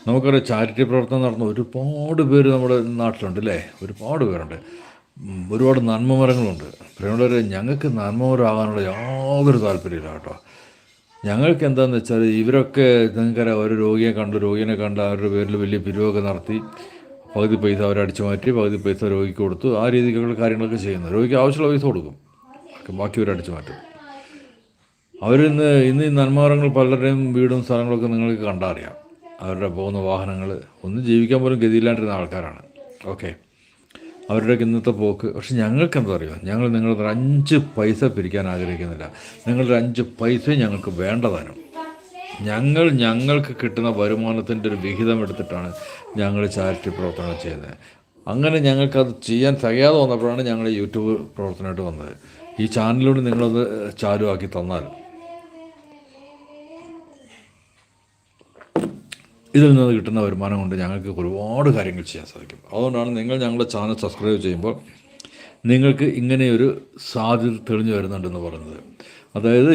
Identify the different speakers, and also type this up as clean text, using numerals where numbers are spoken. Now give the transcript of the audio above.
Speaker 1: നമുക്കറിയാം ചാരിറ്റി പ്രവർത്തനം നടന്ന ഒരുപാട് പേര് നമ്മുടെ നാട്ടിലുണ്ട് അല്ലേ, ഒരുപാട് പേരുണ്ട്. ഒരുപാട് നന്മമരങ്ങളുണ്ട്. പ്രിയമുള്ളവരെ, ഞങ്ങൾക്ക് നന്മമരമാകാനുള്ള യാതൊരു താല്പര്യമില്ല കേട്ടോ. ഞങ്ങൾക്ക് എന്താണെന്ന് വെച്ചാൽ ഇവരൊക്കെ നിങ്ങൾക്കറിയാം, ഒരു രോഗിയെ കണ്ട് അവരുടെ പേരിൽ വലിയ പിരിവൊക്കെ നടത്തി പകുതി പൈസ അവരടിച്ചു മാറ്റി പകുതി പൈസ രോഗിക്ക് കൊടുത്തു, ആ രീതിക്കുള്ള കാര്യങ്ങളൊക്കെ ചെയ്യുന്നത്. രോഗിക്ക് ആവശ്യമുള്ള പൈസ കൊടുക്കും, ബാക്കി അവരടിച്ചു മാറ്റും. ഇന്ന് ഈ നന്മമരങ്ങൾ പലരുടെയും വീടും സ്ഥലങ്ങളൊക്കെ നിങ്ങൾക്ക് കണ്ടറിയാം. അവരുടെ പോകുന്ന വാഹനങ്ങൾ, ഒന്നും ജീവിക്കാൻ പോലും ഗതിയില്ലാണ്ടിരുന്ന ആൾക്കാരാണ്. ഓക്കെ, അവരുടെയൊക്കെ ഇന്നത്തെ പോക്ക്. പക്ഷെ ഞങ്ങൾക്ക് എന്താ അറിയുമോ, ഞങ്ങൾ നിങ്ങളുടെ 5 പൈസ പിരിക്കാൻ ആഗ്രഹിക്കുന്നില്ല. നിങ്ങളുടെ 5 പൈസയും ഞങ്ങൾക്ക് വേണ്ടതാനും. ഞങ്ങൾക്ക് കിട്ടുന്ന വരുമാനത്തിൻ്റെ ഒരു വിഹിതം എടുത്തിട്ടാണ് ഞങ്ങൾ ചാരിറ്റി പ്രവർത്തനങ്ങൾ ചെയ്യുന്നത്. അങ്ങനെ ഞങ്ങൾക്കത് ചെയ്യാൻ തികയാതെ വന്നപ്പോഴാണ് ഞങ്ങൾ യൂട്യൂബ് പ്രവർത്തനമായിട്ട് വന്നത്. ഈ ചാനലിലൂടെ നിങ്ങളത് ചാലുവാക്കി തന്നാൽ ഇതിൽ നിന്ന് കിട്ടുന്ന വരുമാനം കൊണ്ട് ഞങ്ങൾക്ക് ഒരുപാട് കാര്യങ്ങൾ ചെയ്യാൻ സാധിക്കും. അതുകൊണ്ടാണ് നിങ്ങൾ ഞങ്ങളുടെ ചാനൽ സബ്സ്ക്രൈബ് ചെയ്യുമ്പോൾ നിങ്ങൾക്ക് ഇങ്ങനെയൊരു സാധ്യത തെളിഞ്ഞു വരുന്നുണ്ടെന്ന് പറയുന്നത്. അതായത്